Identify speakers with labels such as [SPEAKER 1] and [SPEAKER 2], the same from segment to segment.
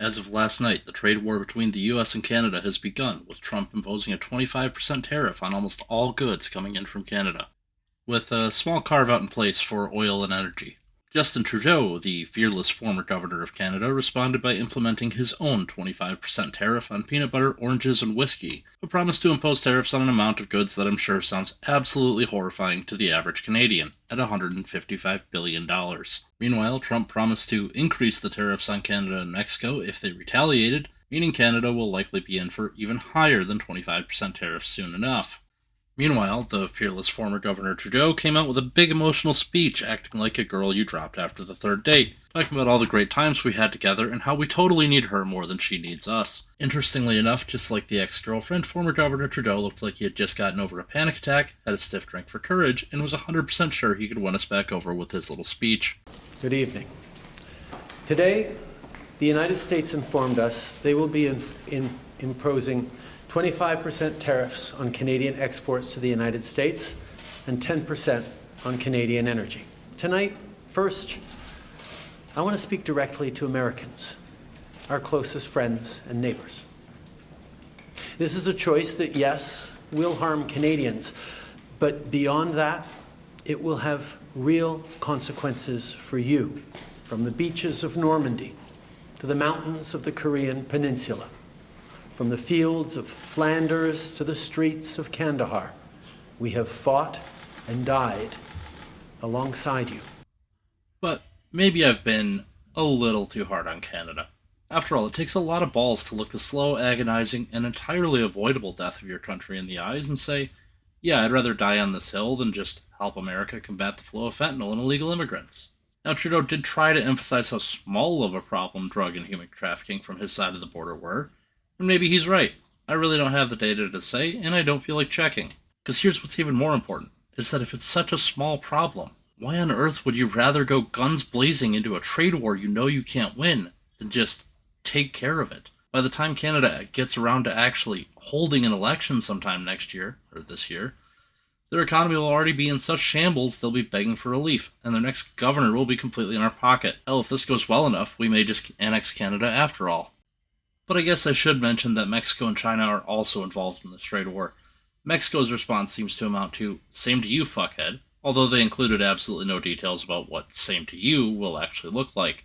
[SPEAKER 1] As of last night, the trade war between the US and Canada has begun, with Trump imposing a 25% tariff on almost all goods coming in from Canada, with a small carve out in place for oil and energy. Justin Trudeau, the fearless former governor of Canada, responded by implementing his own 25% tariff on peanut butter, oranges, and whiskey, but promised to impose tariffs on an amount of goods that I'm sure sounds absolutely horrifying to the average Canadian, at $155 billion. Meanwhile, Trump promised to increase the tariffs on Canada and Mexico if they retaliated, meaning Canada will likely be in for even higher than 25% tariffs soon enough. Meanwhile, the fearless former Governor Trudeau came out with a big emotional speech acting like a girl you dropped after the third date, talking about all the great times we had together and how we totally need her more than she needs us. Interestingly enough, just like the ex-girlfriend, former Governor Trudeau looked like he had just gotten over a panic attack, had a stiff drink for courage, and was 100% sure he could win us back over with his little speech.
[SPEAKER 2] Good evening. Today, the United States informed us they will be imposing 25% tariffs on Canadian exports to the United States and 10% on Canadian energy. Tonight, first, I want to speak directly to Americans, our closest friends and neighbors. This is a choice that, yes, will harm Canadians, but beyond that, it will have real consequences for you, from the beaches of Normandy to the mountains of the Korean Peninsula, from the fields of Flanders to the streets of Kandahar. We have fought and died alongside you.
[SPEAKER 1] But maybe I've been a little too hard on Canada. After all, it takes a lot of balls to look the slow, agonizing, and entirely avoidable death of your country in the eyes and say, yeah, I'd rather die on this hill than just help America combat the flow of fentanyl and illegal immigrants. Now, Trudeau did try to emphasize how small of a problem drug and human trafficking from his side of the border were, and maybe he's right. I really don't have the data to say, and I don't feel like checking. Because here's what's even more important, is that if it's such a small problem, why on earth would you rather go guns blazing into a trade war you know you can't win, than just take care of it? By the time Canada gets around to actually holding an election sometime next year, or this year, their economy will already be in such shambles they'll be begging for relief, and their next governor will be completely in our pocket. Hell, if this goes well enough, we may just annex Canada after all. But I guess I should mention that Mexico and China are also involved in this trade war. Mexico's response seems to amount to, same to you, fuckhead, although they included absolutely no details about what same to you will actually look like.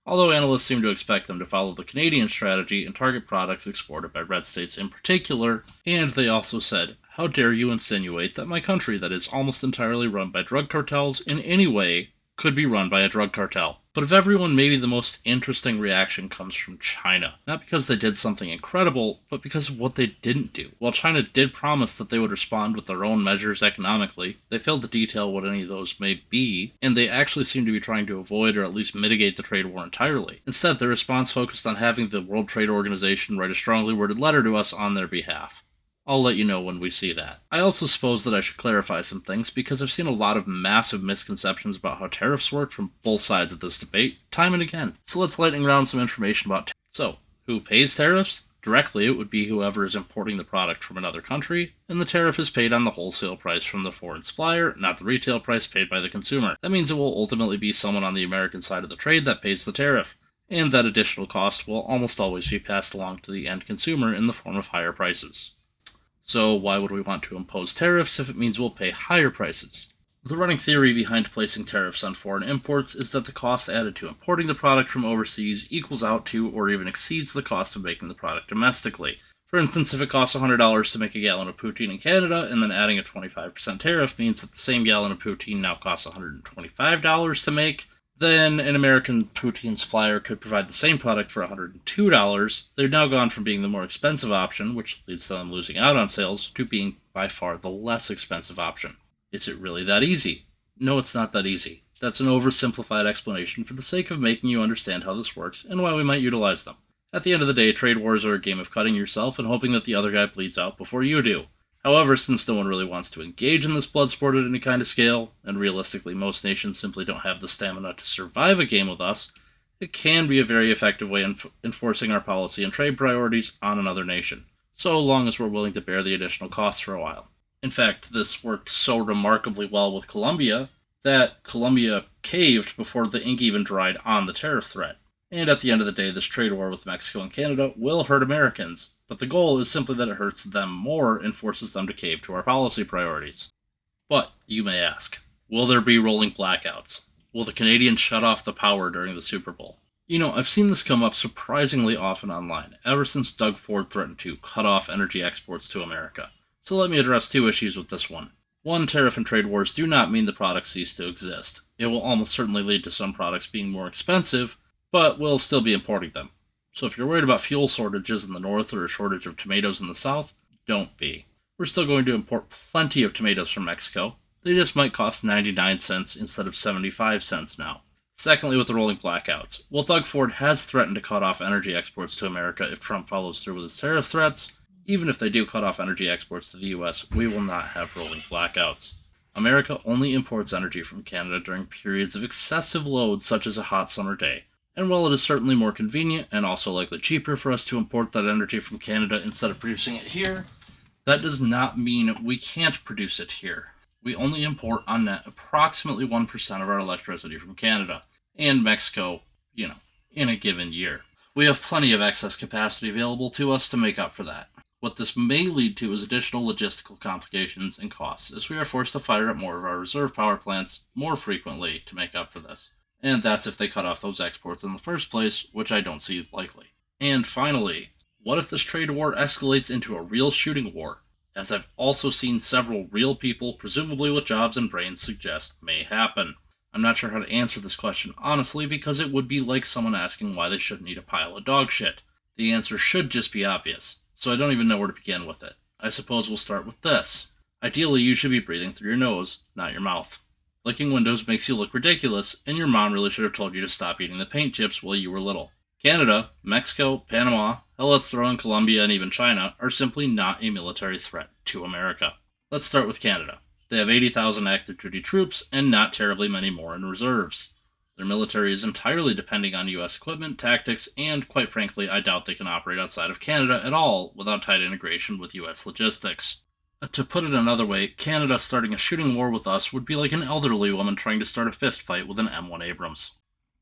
[SPEAKER 1] Although analysts seem to expect them to follow the Canadian strategy and target products exported by red states in particular, and they also said, how dare you insinuate that my country that is almost entirely run by drug cartels in any way could be run by a drug cartel. But of everyone, maybe the most interesting reaction comes from China. Not because they did something incredible, but because of what they didn't do. While China did promise that they would respond with their own measures economically, they failed to detail what any of those may be, and they actually seem to be trying to avoid or at least mitigate the trade war entirely. Instead, their response focused on having the World Trade Organization write a strongly worded letter to us on their behalf. I'll let you know when we see that. I also suppose that I should clarify some things because I've seen a lot of massive misconceptions about how tariffs work from both sides of this debate, time and again. So let's lightning round some information about tariffs. So, who pays tariffs? Directly, it would be whoever is importing the product from another country, and the tariff is paid on the wholesale price from the foreign supplier, not the retail price paid by the consumer. That means it will ultimately be someone on the American side of the trade that pays the tariff, and that additional cost will almost always be passed along to the end consumer in the form of higher prices. So why would we want to impose tariffs if it means we'll pay higher prices? The running theory behind placing tariffs on foreign imports is that the cost added to importing the product from overseas equals out to or even exceeds the cost of making the product domestically. For instance, if it costs $100 to make a gallon of poutine in Canada, and then adding a 25% tariff means that the same gallon of poutine now costs $125 to make, then an American poutine supplier could provide the same product for $102. They've now gone from being the more expensive option, which leads to them losing out on sales, to being by far the less expensive option. Is it really that easy? No, it's not that easy. That's an oversimplified explanation for the sake of making you understand how this works and why we might utilize them. At the end of the day, trade wars are a game of cutting yourself and hoping that the other guy bleeds out before you do. However, since no one really wants to engage in this blood sport at any kind of scale, and realistically most nations simply don't have the stamina to survive a game with us, it can be a very effective way of enforcing our policy and trade priorities on another nation, so long as we're willing to bear the additional costs for a while. In fact, this worked so remarkably well with Colombia that Colombia caved before the ink even dried on the tariff threat. And at the end of the day, this trade war with Mexico and Canada will hurt Americans, but the goal is simply that it hurts them more and forces them to cave to our policy priorities. But, you may ask, will there be rolling blackouts? Will the Canadians shut off the power during the Super Bowl? I've seen this come up surprisingly often online, ever since Doug Ford threatened to cut off energy exports to America. So let me address two issues with this one. One, tariff and trade wars do not mean the products cease to exist. It will almost certainly lead to some products being more expensive, but we'll still be importing them. So if you're worried about fuel shortages in the north or a shortage of tomatoes in the south, don't be. We're still going to import plenty of tomatoes from Mexico. They just might cost 99 cents instead of 75 cents now. Secondly, with the rolling blackouts, while Doug Ford has threatened to cut off energy exports to America if Trump follows through with his tariff threats, even if they do cut off energy exports to the US, we will not have rolling blackouts. America only imports energy from Canada during periods of excessive load such as a hot summer day. And while it is certainly more convenient and also likely cheaper for us to import that energy from Canada instead of producing it here, that does not mean we can't produce it here. We only import on net approximately 1% of our electricity from Canada and Mexico, in a given year. We have plenty of excess capacity available to us to make up for that. What this may lead to is additional logistical complications and costs, as we are forced to fire up more of our reserve power plants more frequently to make up for this. And that's if they cut off those exports in the first place, which I don't see likely. And finally, what if this trade war escalates into a real shooting war, as I've also seen several real people, presumably with jobs and brains, suggest may happen? I'm not sure how to answer this question honestly, because it would be like someone asking why they shouldn't eat a pile of dog shit. The answer should just be obvious, so I don't even know where to begin with it. I suppose we'll start with this. Ideally, you should be breathing through your nose, not your mouth. Licking windows makes you look ridiculous, and your mom really should have told you to stop eating the paint chips while you were little. Canada, Mexico, Panama, hell, let's throw in Colombia and even China, are simply not a military threat to America. Let's start with Canada. They have 80,000 active duty troops and not terribly many more in reserves. Their military is entirely depending on US equipment, tactics, and quite frankly, I doubt they can operate outside of Canada at all without tight integration with US logistics. To put it another way, Canada starting a shooting war with us would be like an elderly woman trying to start a fist fight with an M1 Abrams.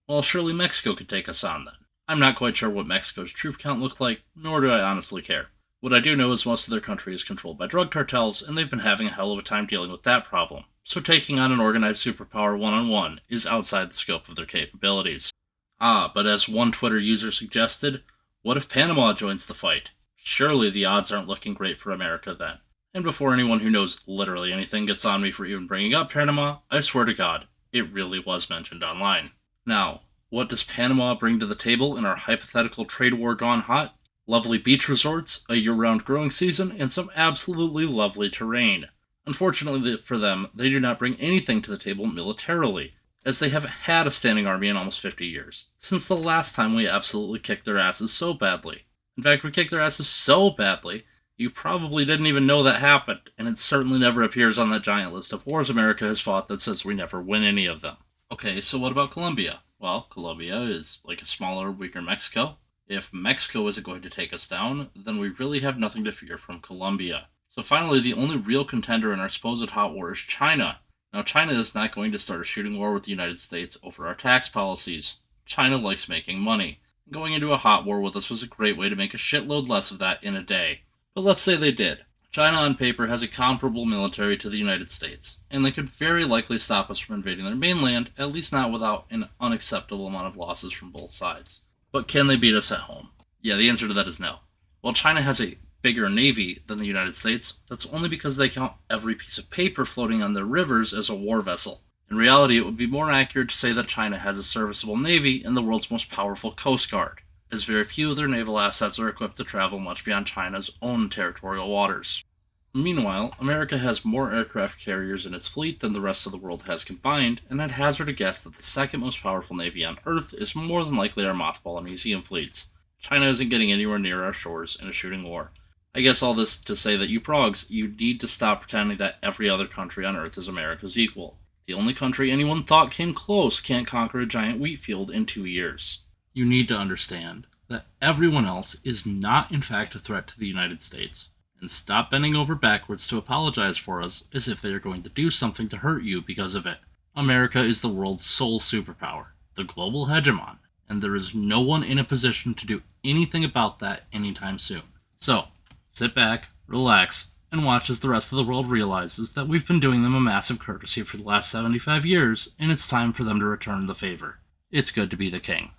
[SPEAKER 1] Well, surely Mexico could take us on then. I'm not quite sure what Mexico's troop count looked like, nor do I honestly care. What I do know is most of their country is controlled by drug cartels, and they've been having a hell of a time dealing with that problem. So taking on an organized superpower one-on-one is outside the scope of their capabilities. But as one Twitter user suggested, what if Panama joins the fight? Surely the odds aren't looking great for America then. And before anyone who knows literally anything gets on me for even bringing up Panama, I swear to God, it really was mentioned online. Now, what does Panama bring to the table in our hypothetical trade war gone hot? Lovely beach resorts, a year-round growing season, and some absolutely lovely terrain. Unfortunately for them, they do not bring anything to the table militarily, as they haven't had a standing army in almost 50 years, since the last time we absolutely kicked their asses so badly. In fact, we kicked their asses so badly, you probably didn't even know that happened, and it certainly never appears on that giant list of wars America has fought that says we never win any of them. Okay, so what about Colombia? Well, Colombia is like a smaller, weaker Mexico. If Mexico isn't going to take us down, then we really have nothing to fear from Colombia. So finally, the only real contender in our supposed hot war is China. Now, China is not going to start a shooting war with the United States over our tax policies. China likes making money. Going into a hot war with us was a great way to make a shitload less of that in a day. But let's say they did. China on paper has a comparable military to the United States, and they could very likely stop us from invading their mainland, at least not without an unacceptable amount of losses from both sides. But can they beat us at home? Yeah, the answer to that is no. While China has a bigger navy than the United States, that's only because they count every piece of paper floating on their rivers as a war vessel. In reality, it would be more accurate to say that China has a serviceable navy and the world's most powerful coast guard, as very few of their naval assets are equipped to travel much beyond China's own territorial waters. Meanwhile, America has more aircraft carriers in its fleet than the rest of the world has combined, and I'd hazard a guess that the second most powerful navy on Earth is more than likely our mothball and museum fleets. China isn't getting anywhere near our shores in a shooting war. I guess all this to say that you progs, you need to stop pretending that every other country on Earth is America's equal. The only country anyone thought came close can't conquer a giant wheat field in 2 years. You need to understand that everyone else is not in fact a threat to the United States. And stop bending over backwards to apologize for us as if they are going to do something to hurt you because of it. America is the world's sole superpower, the global hegemon, and there is no one in a position to do anything about that anytime soon. So, sit back, relax, and watch as the rest of the world realizes that we've been doing them a massive courtesy for the last 75 years, and it's time for them to return the favor. It's good to be the king.